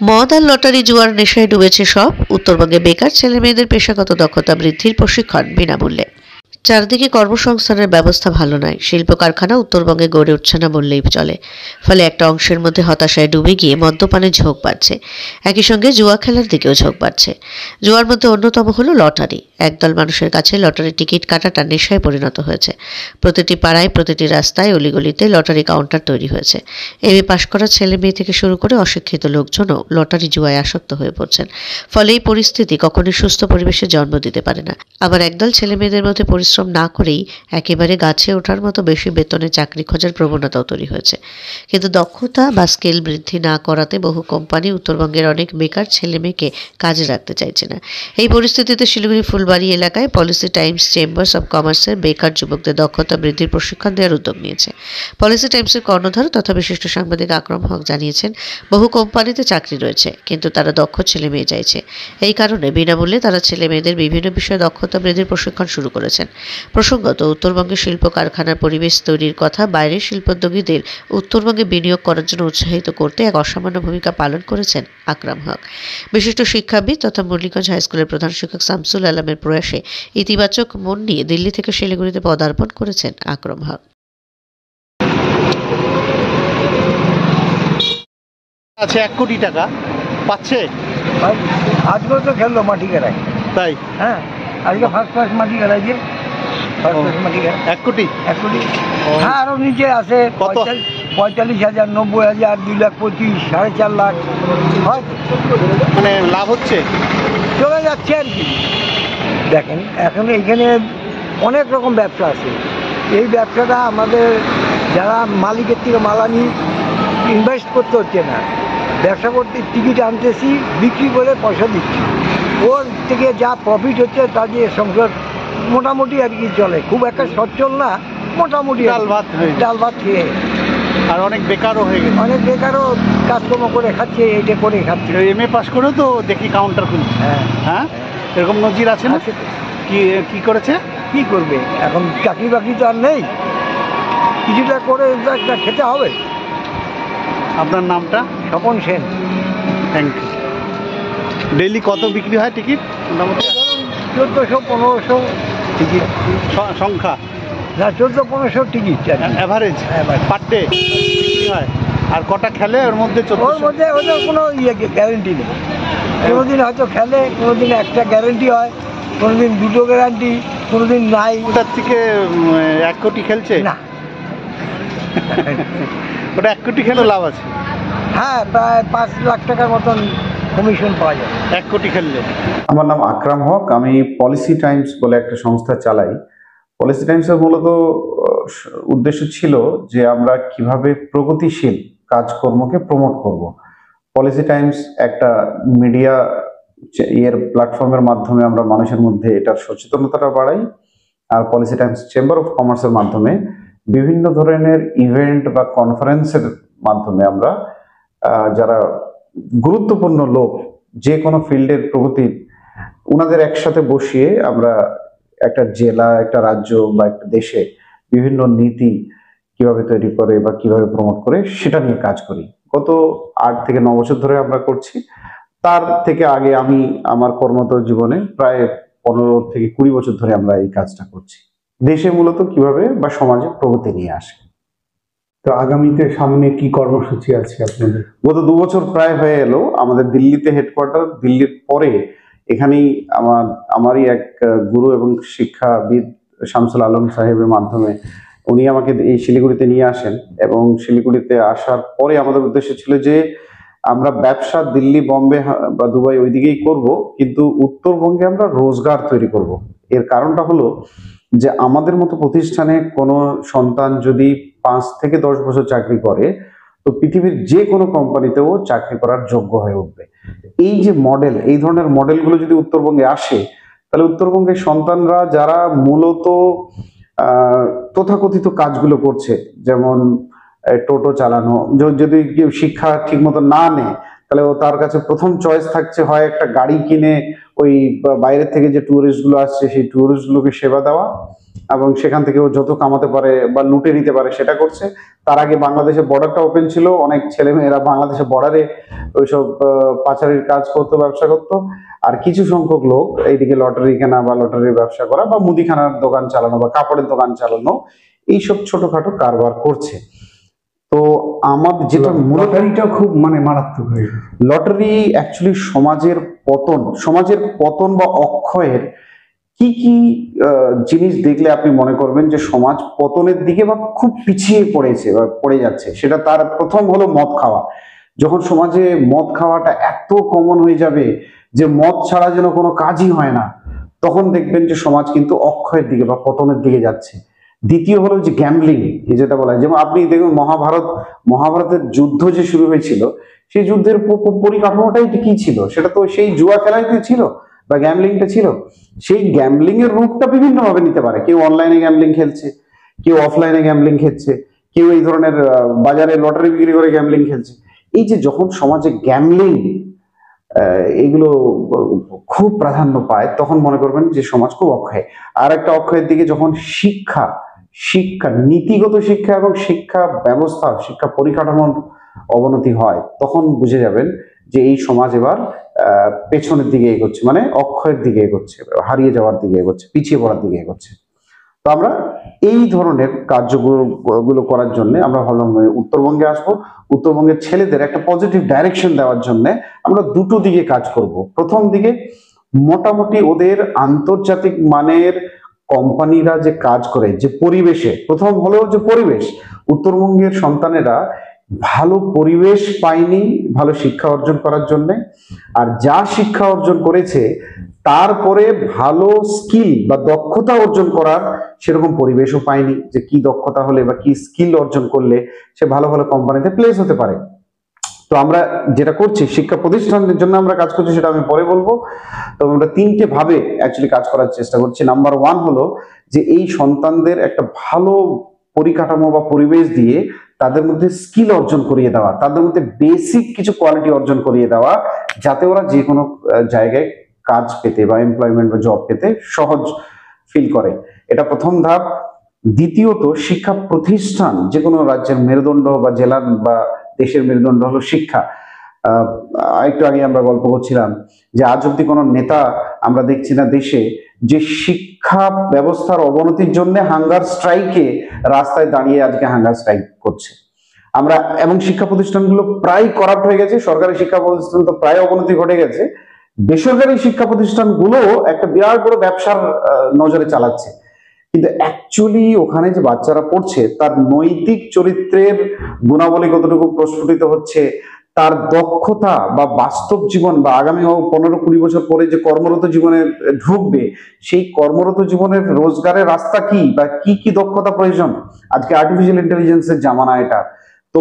মদ আর লটারি জুয়ার নেশায় ডুবেছে সব। উত্তরবঙ্গে বেকার ছেলে মেয়েদের পেশাগত দক্ষতা বৃদ্ধির প্রশিক্ষণ বিনামূল্যে। চারদিকে কর্মসংস্থানের ব্যবস্থা ভালো নয়, শিল্প কারখানা উত্তরবঙ্গে গড়ে উঠছে না বললেই চলে। ফলে একটা অংশের মধ্যে হতাশায় ডুবে গিয়ে মদ্যপানের ঝোঁক বাড়ছে, একই সঙ্গে জুয়া খেলার দিকেও ঝোঁক বাড়ছে। জুয়ার মধ্যে অন্যতম হলো লটারি। একদল মানুষের কাছে লটারির টিকিট কাটাটা নেশায় পরিণত হয়েছে। প্রতিটি পাড়ায়, প্রতিটি রাস্তায়, অলিগলিতে লটারি কাউন্টার তৈরি হয়েছে। এমএ পাশ করা ছেলে মেয়ে থেকে শুরু করে অশিক্ষিত লোকজনও লটারি জুয়ায় আসক্ত হয়ে পড়ছেন। ফলে এই পরিস্থিতি কখনোই সুস্থ পরিবেশে জন্ম দিতে পারে না। আবার একদল ছেলে মেয়েদের মধ্যে পরিশ্রম না করেই একেবারে গাছে ওঠার মতো বেশি বেতনে চাকরি খোঁজার প্রবণতাও তৈরি হয়েছে। কিন্তু দক্ষতা বা স্কিল বৃদ্ধি না করাতে বহু কোম্পানি উত্তরবঙ্গের অনেক বেকার ছেলে মেয়েকে কাজে রাখতে চাইছে না। এই পরিস্থিতিতে শিলিগুড়ি ফুলবাড়ি এলাকায় পলিসি টাইমস চেম্বার্স অব কমার্সের বেকার যুবকদের দক্ষতা বৃদ্ধির প্রশিক্ষণ দেওয়ার উদ্যোগ নিয়েছে। পলিসি টাইমসের কর্ণধার তথা বিশিষ্ট সাংবাদিক আকরাম হক জানিয়েছেন, বহু কোম্পানিতে চাকরি রয়েছে, কিন্তু তারা দক্ষ ছেলে মেয়ে চাইছে। এই কারণে বিনামূল্যে তারা ছেলে মেয়েদের বিভিন্ন বিষয়ে দক্ষতা বৃদ্ধির প্রশিক্ষণ শুরু করেছেন। প্রসঙ্গত, উত্তরবঙ্গে শিল্প কারখানার পরিবেশ তৈরির কথা বাইরের শিল্পোদ্যোগীদের উত্তরবঙ্গে বিনিয়োগ করার জন্য উৎসাহিত করতে এক অসামান্য ভূমিকা পালন করেছেন আকরাম হক। বিশিষ্ট শিক্ষাবিদ তথা মুরলীগঞ্জ হাইস্কুলের প্রধান শিক্ষক শামসুল আলমের প্রয়াসে ইতিবাচক মন নিয়ে দিল্লি থেকে শিলিগুড়িতে পদার্পণ করেছেন আকরাম হক। আছে 1 কোটি টাকা পাচ্ছে। আজকেও তো খেললো মাটি খেলায়, তাই? হ্যাঁ, আজকে ফার্স্ট ক্লাস মাটি খেলায় যে মাটি খেলা 1 কোটি। 1 কোটি। হ্যাঁ, আরো নিচে আছে 45,000, 90,000, 2,25,000, 4.5 লাখ হয়। মানে লাভ হচ্ছে, চলে যাচ্ছে আর কি। দেখেন, এখন এইখানে অনেক রকম ব্যবসা আছে। এই ব্যবসাটা আমাদের যারা মালিকের থেকে মাল আনি ইনভেস্ট করতে হচ্ছে না, ব্যবসা করতে টিকিট আনতেছি, বিক্রি করে পয়সা দিচ্ছি, ওর থেকে যা প্রফিট হচ্ছে তা দিয়ে সংসার মোটামুটি আর কি চলে। খুব একটা সচ্ছল না, মোটামুটি ডাল ভাত খেয়ে। আর অনেক বেকারও হয়ে গেছে, অনেক বেকারও কাজকর্ম করে খাচ্ছে, এইটা করে খাচ্ছে। এমএ পাস করেও তো দেখি কাউন্টার খুলছে। হ্যাঁ হ্যাঁ, এরকম নজির আছে না? কি করেছে, কি করবে এখন? চাকরি বাকরি তো আর নেই, কিছুটা করে একটা খেতে হবে। আপনার নামটা? Swapan Sen. Thank you. Daily কত বিক্রি হয় টিকিট? মোটামুটি 1400-1500 টিকিট সংখ্যা না, 1400-1500 টিকিট অ্যাভারেজ পার ডে বিক্রি হয়। আর কটা খেলে ওর মধ্যে? ওর মধ্যে ওদের কোনো গ্যারেন্টি নেই। কোনোদিন হয়তো খেলে, কোনোদিন একটা গ্যারেন্টি হয়, কোনোদিন দুটো গ্যারান্টি, কোনোদিন নাই। ওটার থেকে 1 কোটি খেলছে না। ওটা 1 কোটি খেলে লাভ আছে? হ্যাঁ, প্রায় 5 লাখ টাকার মতন কমিশন পাওয়া যায় 1 কোটি খেললে। আমার নাম আকরাম হক, আমি পলিসি টাইমস বলে একটা সংস্থা চালাই। পলিসি টাইমসের মূলত উদ্দেশ্য ছিল যে আমরা কিভাবে প্রগতিশীল কাজকর্মকে প্রমোট করব। পলিসি টাইমস একটা মিডিয়া প্ল্যাটফর্মের মাধ্যমে আমরা মানুষের মধ্যে এটার সচেতনতাটা বাড়াই। আর পলিসি টাইমস চেম্বার অফ কমার্সের মাধ্যমে বিভিন্ন ধরনের ইভেন্ট বা কনফারেন্সের মাধ্যমে আমরা যারা গুরুত্বপূর্ণ লোক যে কোনো ফিল্ডের প্রগতি, ওনাদের একসাথে বসিয়ে আমরা একটা জেলা, একটা রাজ্য বা একটা দেশে বিভিন্ন নীতি কিভাবে তৈরি করে বা কিভাবে প্রমোট করে সেটা নিয়ে কাজ করি। গত 8 থেকে 9 বছর ধরে আমরা করছি। তার থেকে আগে আমি আমার কর্মরত জীবনে প্রায় 15 থেকে 20 বছর ধরে আমরা এই কাজটা করছি, দেশে মূলত কিভাবে বা সমাজে প্রগতি নিয়ে আসে। তো আগামীতে সামনে কি কর্মসূচি আছে আপনাদের? গত 2 বছর প্রায় হয়ে এলো আমাদের দিল্লিতে হেডকোয়ার্টার। দিল্লির পরে এখানেই আমারই এক গুরু এবং শিক্ষাবিদ শামসুল আলম সাহেবের মাধ্যমে উনি আমাকে এই শিলিগুড়িতে নিয়ে আসেন, এবং শিলিগুড়িতে আসার পরে আমাদের উদ্দেশ্য ছিল যে আমরা ব্যবসা দিল্লি, বম্বে বা দুবাই ওইদিকেই করব, কিন্তু উত্তরবঙ্গে আমরা রোজগার তৈরি করব। এর কারণটা হলো যে আমাদের মতো প্রতিষ্ঠানে কোনো সন্তান যদি 5 থেকে 10 বছর চাকরি করে, তো পৃথিবীর যে কোনো কোম্পানিতেও চাকরি করার যোগ্য হয়ে উঠবে। এই যে মডেল, এই ধরনের মডেলগুলো যদি উত্তরবঙ্গে আসে, তাহলে উত্তরবঙ্গের সন্তানরা যারা মূলত তথাকথিত কাজগুলো করছে, যেমন টোটো চালানো, যদি কেউ শিক্ষা ঠিক মতো না নেয় তাহলে ও তার কাছে প্রথম চয়েস থাকছে হয় একটা গাড়ি কিনে ওই বাইরে থেকে যে ট্যুরিস্ট গুলো আসছে সেই ট্যুরিস্ট গুলোকে সেবা দেওয়া, এবং সেখান থেকে ও যত কামাতে পারে বা লুটে নিতে পারে সেটা করছে। তার আগে বাংলাদেশের বর্ডারটা ওপেন ছিল, অনেক ছেলে মেয়েরা বাংলাদেশের বর্ডারে ওইসব পাচারের কাজ করতো, ব্যবসা করতো। আর কিছু সংখ্যক লোক এইদিকে লটারি কেনা বা লটারির ব্যবসা করা বা মুদিখানার দোকান চালানো বা কাপড়ের দোকান চালানো, এইসব ছোটখাটো কারবার করছে। তো আমাদের যেটা মূলত লটারিটা খুব মারাত্মক হয়ে গেছে। লটারি অ্যাকচুয়ালি সমাজের পতন বা অক্ষয়ের কি কি জিনিস দেখলে আপনি মনে করবেন যে সমাজ পতনের দিকে বা খুব পিছিয়ে পড়েছে বা পড়ে যাচ্ছে? সেটা তার প্রথম হলো মদ খাওয়া। যখন সমাজে মদ খাওয়াটা এত কমন হয়ে যাবে যে মদ ছাড়া যেন কোনো কাজই হয় না, তখন দেখবেন যে সমাজ কিন্তু অক্ষয়ের দিকে বা পতনের দিকে যাচ্ছে। দ্বিতীয় হলো যে গ্যাম্বলিং, যেটা বলা হয়, যেমন আপনি দেখুন মহাভারতের যুদ্ধ যে শুরু হয়েছিল, সেই যুদ্ধের পরিকাঠামোটাই কি ছিল? সেটা তো সেই জুয়া খেলাইতে ছিল বা গ্যাম্বলিংটা ছিল। সেই গ্যাম্বলিং এর রূপটা বিভিন্ন ভাবে নিতে পারে। কেউ অনলাইনে গ্যাম্বলিং খেলছে, কেউ অফলাইনে গ্যাম্বলিং খেলছে, কেউ এই ধরনের বাজারে লটারি বিক্রি করে গ্যাম্বলিং খেলছে। এই যে যখন সমাজে গ্যাম্বলিং এগুলো খুব প্রাধান্য পায়, তখন মনে করবেন যে সমাজ খুব অক্ষয়। আর একটা অক্ষয়ের দিকে যখন শিক্ষা নীতিগত শিক্ষা এবং শিক্ষা ব্যবস্থা, শিক্ষা পরিকাঠামোর অবনতি হয়, তখন বুঝে যাবেন যে এই সমাজ এবার পেছনের দিকে এগোচ্ছে, মানে অক্ষয়ের দিকে এগোচ্ছে, হারিয়ে যাওয়ার দিকে এগোচ্ছে, পিছিয়ে পড়ার দিকে এগোচ্ছে। তো আমরা এই ধরনের কার্যগুলো করার জন্য আমরা ভাবলাম উত্তরবঙ্গে আসবো। উত্তরবঙ্গের ছেলেদের একটা পজিটিভ ডাইরেকশন দেওয়ার জন্য আমরা দুটো দিকে কাজ করব। প্রথম দিকে মোটামুটি ওদের আন্তর্জাতিক মানের কোম্পানিরা যে কাজ করে, যে পরিবেশে, প্রথম হলো যে পরিবেশ, উত্তরবঙ্গের সন্তানেরা ভালো পরিবেশ পায়নি ভালো শিক্ষা অর্জন করার জন্য। আর যা শিক্ষা অর্জন করেছে তারপরে ভালো স্কিল বা দক্ষতা অর্জন করার সেরকম পরিবেশও পায়নি, যে কি দক্ষতা হলে বা কি স্কিল অর্জন করলে সে ভালো ভালো কোম্পানিতে প্লেস হতে পারে। তো আমরা যেটা করছি, শিক্ষা প্রতিষ্ঠানের জন্য আমরা কাজ করছি, সেটা আমি পরে বলবো। তো আমরা তিনটে ভাবে অ্যাকচুয়ালি কাজ করার চেষ্টা করছি। নাম্বার ওয়ান হলো যে এই সন্তানদের একটা ভালো পরিকাঠামো বা পরিবেশ দিয়ে তাদের মধ্যে স্কিল অর্জন করিয়ে দেওয়া, তাদের মধ্যে বেসিক কিছু কোয়ালিটি অর্জন করিয়ে দেওয়া, যাতে ওরা যে কোনো জায়গায় কাজ পেতে বা এমপ্লয়মেন্ট বা জব পেতে সহজ ফিল করে। এটা প্রথম ধাপ। দ্বিতীয়ত, শিক্ষা প্রতিষ্ঠান, যে কোনো রাজ্যের মেরুদণ্ড বা জেলার বা দেশের মেরুদণ্ড হলো শিক্ষা। একটু আগে আমরা গল্প করছিলাম যে আজ অব্দি কোনো নেতা আমরা দেখছি না দেশে যে শিক্ষা ব্যবস্থার অবনতির জন্য হাঙ্গার স্ট্রাইকে রাস্তায় দাঁড়িয়ে আজকে হাঙ্গার স্ট্রাইক করছে। আমরা এবং শিক্ষা প্রতিষ্ঠানগুলো প্রায় করাপ্ট হয়ে গেছে, সরকারি শিক্ষা প্রতিষ্ঠান তো প্রায় অবনতি ঘটে গেছে, বেসরকারি শিক্ষা প্রতিষ্ঠানগুলো একটা বিরাট বড় ব্যবসার নজরে চালাচ্ছে। কিন্তু অ্যাকচুয়ালি ওখানে যে বাচ্চারা পড়ছে তার নৈতিক চরিত্রের গুণাবলী কতটুকু প্রস্ফুটিত হচ্ছে, তার দক্ষতা বা বাস্তব জীবন বা আগামী 15-20 বছর পরে যে কর্মরত জীবনে ঢুকবে, সেই কর্মরত জীবনের রোজগারের রাস্তা কি বা কি কি দক্ষতা প্রয়োজন। আজকে আর্টিফিশিয়াল ইন্টেলিজেন্সের জামানা এটা। তো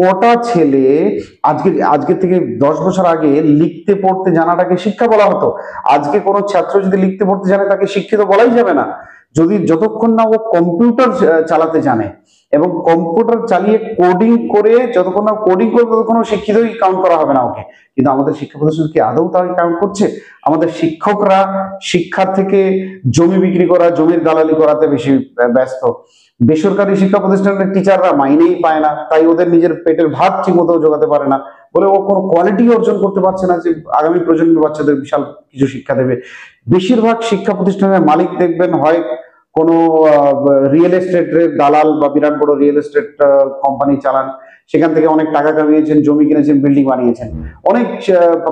কটা ছেলে আজকে থেকে 10 বছর আগে লিখতে পড়তে জানাটাকে শিক্ষা বলা হতো। আজকে কোনো ছাত্র যদি লিখতে পড়তে জানে তাকে শিক্ষিত বলাই যাবে না, যতক্ষণ না ও কম্পিউটার চালাতে জানে এবং কম্পিউটার চালিয়ে কোডিং করে, যতক্ষণ না কোডিং করে ততক্ষণ শিক্ষিতই কাউন্ট করা হবে না ওকে। কিন্তু আমাদের শিক্ষা প্রতিষ্ঠান কি আদৌ তাকে কাউন্ট করছে? আমাদের শিক্ষকরা শিক্ষার থেকে জমি বিক্রি করা, জমির দালালি করাতে বেশি ব্যস্ত। বেসরকারি শিক্ষা প্রতিষ্ঠানের টিচাররা মাইনেই পায় না, তাই ওদের নিজের পেটের ভাত ঠিক মতো জোগাতে পারে না বলে ও কোনো কোয়ালিটি অর্জন করতে পারছে না যে আগামী প্রজন্মের বাচ্চাদের বিশাল কিছু শিক্ষা দেবে। বেশিরভাগ শিক্ষা প্রতিষ্ঠানের মালিক দেখবেন হয় কোনো রিয়েল এস্টেটের দালাল বা বিরাট বড় রিয়েল এস্টেট কোম্পানি চালান, সেখান থেকে অনেক টাকা কামিয়েছেন, জমি কিনেছেন, বিল্ডিং বানিয়েছেন। অনেক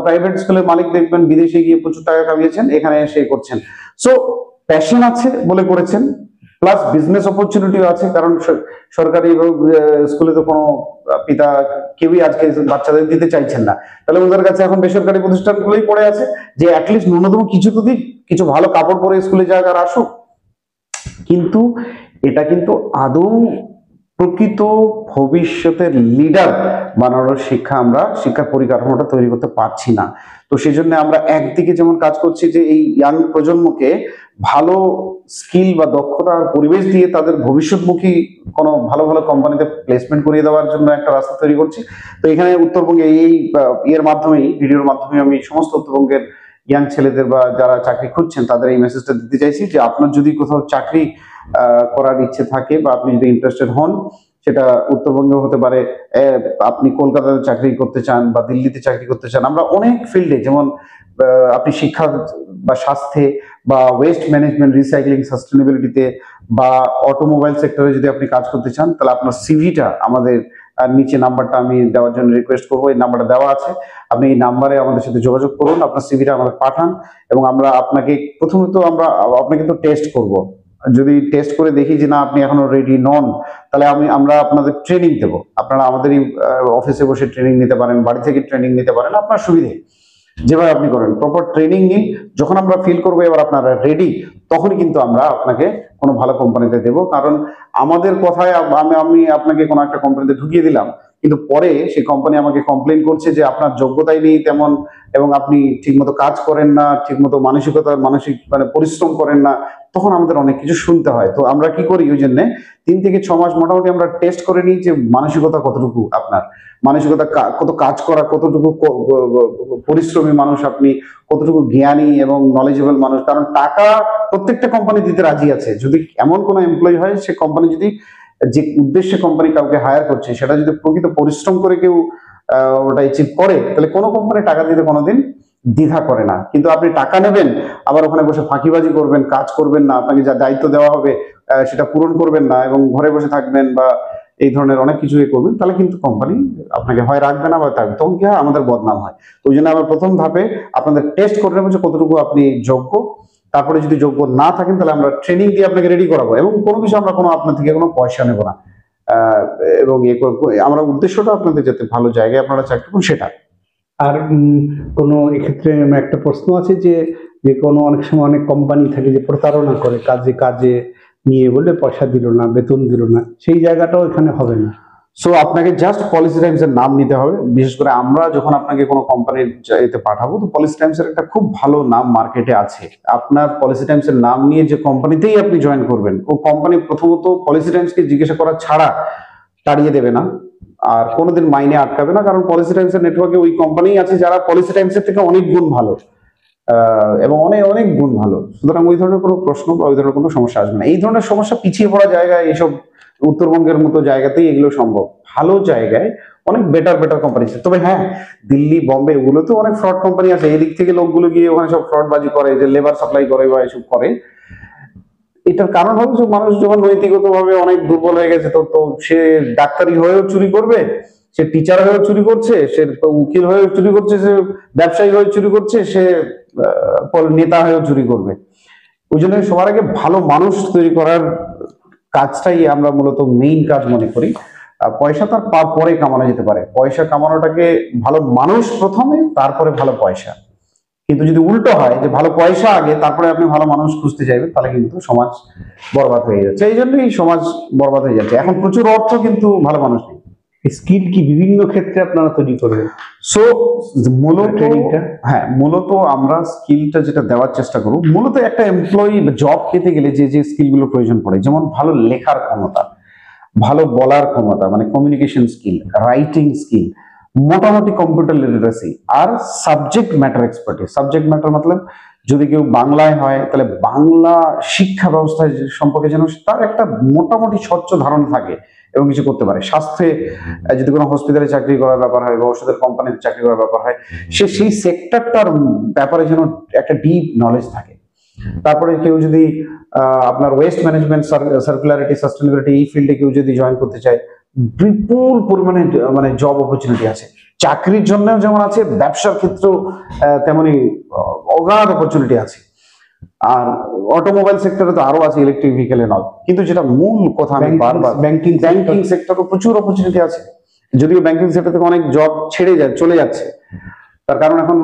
প্রাইভেট স্কুলের মালিক দেখবেন বিদেশে গিয়ে প্রচুর টাকা কামিয়েছেন, এখানে এসে করছেন। সো প্যাশন আছে বলে করেছেন, প্লাস বিজনেস অপরচুনিটিও আছে, কারণ সরকারি স্কুলে তো কোনো পিতা কেউই আজকে বাচ্চাদের দিতে চাইছেন না। তাহলে ওদের কাছে এখন বেসরকারি প্রতিষ্ঠানগুলোই পড়ে আছে যে অ্যাটলিস্ট ন্যূনতম কিছু তো দিক, কিছু ভালো কাপড় পরে স্কুলে যাক আর আসুক। কিন্তু এটা কিন্তু আদৌ প্রকৃত ভবিষ্যতের লিডার বানানোর শিক্ষা পরিকাঠামোটা তৈরি করতে পারছি না। তো সেই জন্য আমরা একদিকে যেমন কাজ করছি যে এই ইয়াং প্রজন্মকে ভালো স্কিল বা দক্ষতার পরিবেশ দিয়ে তাদের ভবিষ্যৎমুখী কোনো ভালো ভালো কোম্পানিতে প্লেসমেন্ট করিয়ে দেওয়ার জন্য একটা রাস্তা তৈরি করছি। তো এখানে উত্তরবঙ্গে এই এর মাধ্যমেই, ভিডিওর মাধ্যমে আমি সমস্ত উত্তরবঙ্গের ইয়াং ছেলেদের বা যারা চাকরি খুঁজছেন তাদের এই মেসেজটা দিতে চাইছি যে আপনার যদি কোথাও চাকরি করার ইচ্ছে থাকে বা আপনি যদি ইন্টারেস্টেড হন, সেটা উত্তরবঙ্গে হতে পারে, আপনি কলকাতাতে চাকরি করতে চান বা দিল্লিতে চাকরি করতে চান, আমরা অনেক ফিল্ডে, যেমন আপনি শিক্ষা বা স্বাস্থ্যে বা ওয়েস্ট ম্যানেজমেন্ট, রিসাইক্লিং, সাস্টেনেবিলিটিতে বা অটোমোবাইল সেক্টরে যদি আপনি কাজ করতে চান, তাহলে আপনার সিভিটা আমাদের নিচে নাম্বারটা আমি দেওয়ার জন্য রিকোয়েস্ট করবো, এই নাম্বারটা দেওয়া আছে, আপনি এই নাম্বারে আমাদের সাথে যোগাযোগ করুন, আপনার সিভিটা আমাদের পাঠান এবং আমরা আপনাকে প্রথমত আপনাকে তো টেস্ট করব। যদি টেস্ট করে দেখি যে না আপনি এখনো রেডি নন, তাহলে আমরা আপনাদের ট্রেনিং দেবো। আপনারা আমাদের এই অফিসে বসে ট্রেনিং নিতে পারেন, বাড়ি থেকে ট্রেনিং নিতে পারেন, আপনার সুবিধে যেভাবে আপনি করেন প্রপার ট্রেনিং নিন। যখন আমরা ফিল করবো এবার আপনারা রেডি, তখনই কিন্তু আমরা আপনাকে কোনো ভালো কোম্পানিতে দেবো। কারণ আমাদের কথায় আমি আপনাকে কোনো একটা কোম্পানিতে ঢুকিয়ে দিলাম, কিন্তু পরে সেই কোম্পানি আমাকে কমপ্লেন করছে যে আপনার যোগ্যতাই নেই তেমন, এবং আপনি ঠিকমতো কাজ করেন না, ঠিকমতো মানসিক মানে পরিশ্রম করেন না, তখন আমাদের অনেক কিছু শুনতে হয়। তো আমরা কি করি, ওই জন্য 3 থেকে 6 মাস মোটামুটি আমরা টেস্ট করে নিই যে মানসিকতা কতটুকু, আপনার মানসিকতা কত কাজ করা, কতটুকু পরিশ্রমী মানুষ আপনি, কতটুকু জ্ঞানী এবং নলেজেবল মানুষ। কারণ টাকা প্রত্যেকটা কোম্পানি দিতে রাজি আছে, যদি এমন কোনো এমপ্লয়ি হয়, সে কোম্পানি যদি যে উদ্দেশ্যে কোম্পানি কাউকে হায়ার করছে সেটা যদি প্রকৃত পরিশ্রম করে কেউ ওটা অ্যাচিভ করে, তাহলে কোনো কোম্পানি টাকা দিতে কোনোদিন দ্বিধা করে না। কিন্তু আপনি টাকা নেবেন, আবার ওখানে বসে ফাঁকিবাজি করবেন, কাজ করবেন না, আপনাকে যা দায়িত্ব দেওয়া হবে সেটা পূরণ করবেন না এবং ঘরে বসে থাকবেন বা এই ধরনের অনেক কিছু করবেন, তাহলে কিন্তু কোম্পানি আপনাকে হয় রাখবে না বা থাকবে, তখন কি হয়, আমাদের বদনাম হয়। তো ওই জন্য আমরা প্রথম ধাপে আপনাদের টেস্ট করে নেবো যে কতটুকু আপনি যোগ্য। তারপরে যদি যোগ্য না থাকেন, তাহলে আমরা ট্রেনিং দিয়ে আপনাকে রেডি করাবো এবং কোনো কিছু আমরা আপনার থেকে কোনো পয়সা নেবো না। এবং আমরা উদ্দেশ্যটা আপনাদের যাতে ভালো জায়গায় আপনারা চাকরি করুন সেটা। আর কোনো এক্ষেত্রে একটা প্রশ্ন আছে যে কোনো অনেক সময় অনেক কোম্পানি থাকে যে প্রতারণা করে, কাজে নিয়ে বলে পয়সা দিল না, বেতন দিল না, সেই জায়গাটাও এখানে হবে না। সো আপনাকে জাস্ট পলিসি টাইমস এর নাম নিতে হবে। বিশেষ করে আমরা যখন আপনাকে কোনো কোম্পানির এতে পাঠাবো, তো পলিসি টাইমস এর একটা খুব ভালো নাম মার্কেটে আছে। আপনার পলিসি টাইমস এর নাম নিয়ে যে কোম্পানিতেই আপনি জয়েন করবেন, ও কোম্পানি প্রথমত পলিসি টাইমস কে জিজ্ঞাসা করা ছাড়া তাড়িয়ে দেবে না, আর কোনোদিন মাইনে আটকাবে না। কারণ পলিসি টাইমস এর নেটওয়ার্কে ওই কোম্পানি আছে যারা পলিসি টাইমস এর থেকে অনেক গুণ ভালো এবং অনেক অনেক গুণ ভালো। সুতরাং ওই ধরনের কোনো প্রশ্ন বা ওই ধরনের কোনো সমস্যা আসবে না। এই ধরনের সমস্যা পিছিয়ে পড়া জায়গায়, এইসব উত্তরবঙ্গের মতো জায়গাতেই এগুলো সম্ভব। ভালো জায়গায় অনেক বেটার কোম্পানি আছে। তবে হ্যাঁ, দিল্লি, বম্বে এগুলোতেও অনেক ফ্রড কোম্পানি আছে। এদিক থেকে লোকগুলো গিয়ে ওখানে সব ফ্রডবাজি করে, যে লেবার সাপ্লাই করে বা এসব করে। এটার কারণ হলো যে মানুষ যখন নৈতিকতাভাবে অনেক দুর্বল হয়ে গেছে, তো সে ডাক্তারি হয়েও চুরি করবে, সে টিচার হয়েও চুরি করছে, সে উকিল হয়েও চুরি করছে, সে ব্যবসায়ী হয়ে চুরি করছে, সে নেতা হয়েও চুরি করবে। ওই জন্য সবার আগে ভালো মানুষ তৈরি করার কাজটাই আমরা মূলত মেইন কাজ মনে করি। পয়সা তার পরে কামানো যেতে পারে, পয়সা কামানোটাকে ভালো মানুষ প্রথমে, তারপরে ভালো পয়সা। কিন্তু যদি উল্টো হয় যে ভালো পয়সা আগে তারপরে আপনি ভালো মানুষ খুঁজতে চাইবেন, তাহলে কিন্তু সমাজ বরবাদ হয়ে যাচ্ছে। এই জন্যই সমাজ বরবাদ হয়ে যাচ্ছে। এখন প্রচুর অর্থ, কিন্তু ভালো মানুষ নেই। স্কিল কি বিভিন্ন ক্ষেত্রে আপনারা তৈরি করবেন? সো মূলত আমরা স্কিলটা যেটা দেওয়ার চেষ্টা করব, মূলত একটা এমপ্লয়ি জব পেতে গেলে যে স্কিলগুলো প্রয়োজন পড়ে, যেমন ভালো লেখার ক্ষমতা, ভালো বলার ক্ষমতা মানে কমিউনিকেশন স্কিল, রাইটিং স্কিল, মোটামুটি কম্পিউটার লিটারেসি, আর subject matter expertise. Subject matter মতলব যদি কেউ বাংলায় হয়, তাহলে বাংলা শিক্ষা ব্যবস্থা সম্পর্কে যেন তার একটা মোটামুটি স্বচ্ছ ধারণা থাকে এবং কিছু করতে পারে। স্বাস্থ্যে যদি কোনো হসপিটালে চাকরি করার ব্যাপার হয় বা ওষুধের কোম্পানিতে চাকরি করার ব্যাপার হয়, সেই সেক্টরটার ব্যাপারে যেন একটা ডিপ নলেজ থাকে। তারপরে কেউ যদি আপনার ওয়েস্ট ম্যানেজমেন্ট, সার্কুলারিটি, সাস্টেনেবিলিটি এই ফিল্ডে কেউ যদি জয়েন করতে চায়, বিপুল পরিমাণে মানে জব অপরচুনিটি আছে। চাকরির জন্য যেমন আছে, ব্যবসার ক্ষেত্রেও তেমনি অগাধ অপরচুনিটি আছে। আর অটোমোবাইল সেক্টরে তো আরো আছে, ইলেকট্রিক ভেহিকেলে নয়। কিন্তু যেটা মূল কথা, আমি বারবার ব্যাংকিং সেক্টরে প্রচুর অপরচুনিটি আছে। যদিও ব্যাংকিং সেক্টর থেকে অনেক জব চলে যাচ্ছে, তার কারণ এখন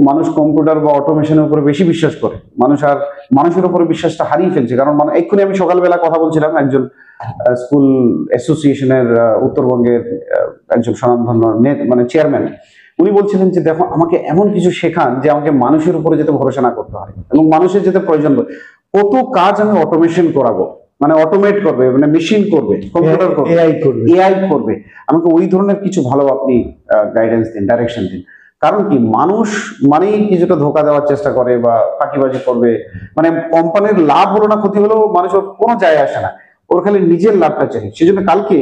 মানুষ কম্পিউটার বা অটোমেশনের উপরে বেশি বিশ্বাস করে, মানুষ আর মানুষের উপরে বিশ্বাসটা হারিয়ে ফেলছে। কারণ এক্ষুনি আমি সকালবেলা কথা বলছিলাম একজন স্কুল অ্যাসোসিয়েশনের উত্তরবঙ্গের একজন স্বনামধন্য মানে চেয়ারম্যান, উনি বলছিলেন যে দেখো আমাকে এমন কিছু শেখান যে আমাকে মানুষের উপরে যেতে ভরসা না করতে হয় এবং মানুষের যেতে প্রয়োজন, কত কাজ আমি অটোমেশন করাবো, মানে অটোমেট করবে, মানে মেশিন করবে, কম্পিউটার করবে, এআই করবে, আমাকে ওই ধরনের কিছু ভালো আপনি গাইডেন্স দিন, ডাইরেকশন দিন। কারণ কি, মানুষ মানেই কিছুটা ধোকা দেওয়ার চেষ্টা করে বা ফাঁকিবাজি করবে, মানে কোম্পানির লাভ হলো না ক্ষতি হলো মানুষের কোনো যায় আসে না, ওর খালি নিজের লাভটা চাই। সেই জন্য কালকে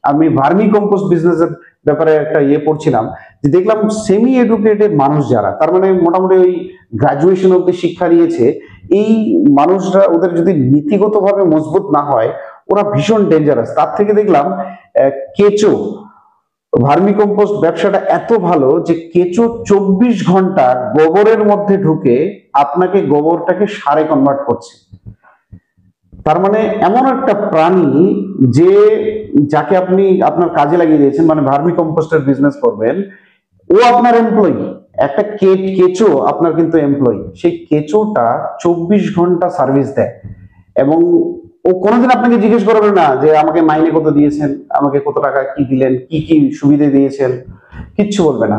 আমি ভার্মি কম্পোস্ট বিজনেসের ব্যাপারে একটা পড়ছিলাম, যে দেখলাম সেমি এডুকেটেড মানুষ যারা, তার মানে মোটামুটি ওই গ্রাজুয়েশন অব্দি শিক্ষা নিয়েছে, এই মানুষরা ওদের যদি নীতিগতভাবে মজবুত না হয় ওরা ভীষণ ডেঞ্জারাস। তার থেকে দেখলাম কেঁচো, ভার্মি কম্পোস্ট ব্যবসাটা এত ভালো যে কেঁচো 24 ঘন্টা গোবরের মধ্যে ঢুকে আপনাকে গোবরটাকে সারে কনভার্ট করছে। তার মানে এমন একটা প্রাণী যে যাকে আপনি আপনার কাজে লাগিয়ে দিয়েছেন, মানে ভার্মি কম্পোস্টের বিজনেস করবেন, ও আপনার এমপ্লয়ি, একটা কেঁচো আপনার কিন্তু এমপ্লয়ি। সেই কেঁচোটা 24 ঘন্টা সার্ভিস দেয় এবং ও কোনোদিন আপনাকে জিজ্ঞেস করবে না যে আমাকে মাইনে কত দিয়েছেন, আমাকে কত টাকা কি দিলেন, কি কি সুবিধে দিয়েছেন, কিচ্ছু বলবে না।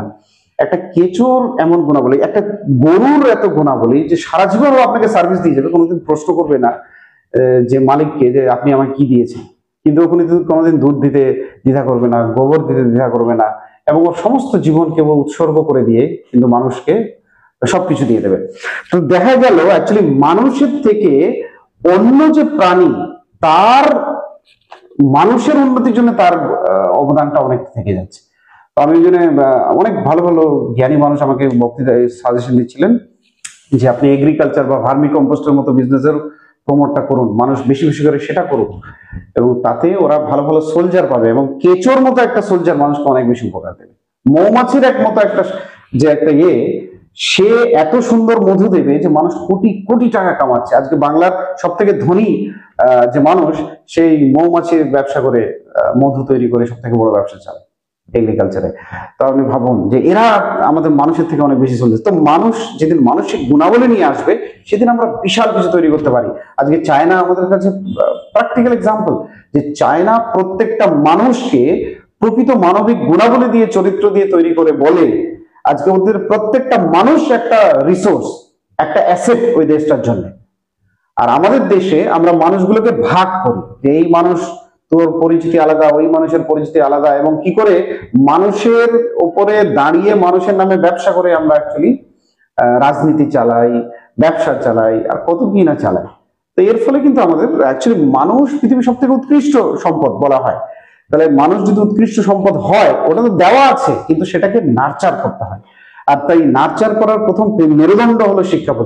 একটা কেঁচোর এমন গুণাবলী, একটা গরুর এত গুণাবলী যে সারা জীবন আপনাকে সার্ভিস দিয়ে যাবে, কোনোদিন প্রশ্ন করবে না যে মালিককে যে আপনি আমাকে কি দিয়েছেন। কিন্তু ওখানে কোনোদিন দুধ দিতে দ্বিধা করবে না, গোবর দিতে দ্বিধা করবে না, এবং ওর সমস্ত জীবনকে ও উৎসর্গ করে দিয়ে কিন্তু মানুষকে সবকিছু দিয়ে দেবে। তো দেখা গেল অ্যাকচুয়ালি মানুষের থেকে অন্য যে প্রাণী, তার মানুষের উন্নতির জন্য তার অবদানটা অনেক থেকে যাচ্ছে। তো আমি ওই জন্য অনেক ভালো ভালো জ্ঞানী মানুষ আমাকে বক্তৃতায় সাজেশন দিচ্ছিলেন যে আপনি এগ্রিকালচার বা ভার্মি কম্পোস্টের মতো বিজনেসের প্রমোটটা করুন, মানুষ বেশি বেশি করে সেটা করুক, এবং তাতে ওরা ভালো ভালো সোলজার পাবে, এবং কেঁচোর মতো একটা সোলজার মানুষকে অনেক বেশি উপকার দেবে। মৌমাছির এক মতো একটা যে একটা সে এত সুন্দর মধু দেবে যে মানুষ কোটি কোটি টাকা কামাচ্ছে। আজকে বাংলার সব থেকে ধনী যে মানুষ, সেই মৌমাছির ব্যবসা করে মধু তৈরি করে সব থেকে বড় ব্যবসা চালায় এগ্রিকালচারে। তো আপনি ভাবুন যে এরা আমাদের মানুষের থেকে অনেক বেশি চলছে। তো মানুষ যেদিন মানসিক গুণাবলী নিয়ে আসবে সেদিন আমরা বিশাল কিছু তৈরি করতে পারি। আজকে চায়না আমাদের কাছে প্র্যাকটিক্যাল এক্সাম্পল, যে চায়না প্রত্যেকটা মানুষকে প্রকৃত মানবিক গুণাবলী দিয়ে, চরিত্র দিয়ে তৈরি করে বলে আজকে ওদের প্রত্যেকটা মানুষ একটা রিসোর্স, একটা অ্যাসেট ওই দেশটার জন্য। আর আমাদের দেশে আমরা মানুষগুলোকে ভাগ করি যে এই মানুষ তোর পরিচিতি আলাদা, ওই মানুষের পরিচিতি আলাদা, এবং কি করে মানুষের উপরে দাঁড়িয়ে মানুষের নামে ব্যবসা করে আমরা অ্যাকচুয়ালি রাজনীতি চালাই, ব্যবসা চালাই, আর কত কি না চালাই। তো এর ফলে কিন্তু আমাদের অ্যাকচুয়ালি মানুষ পৃথিবীর সব থেকে উৎকৃষ্ট সম্পদ বলা হয়। তাহলে মানুষ যদি উৎকৃষ্ট সম্পদ হয়, ওটা তো দেওয়া আছে, কিন্তু সেটাকে নার্চার করতে হয়। আর তাই নার্চার করার প্রথম মেরুদণ্ড হলো শিক্ষা প্রতিষ্ঠান।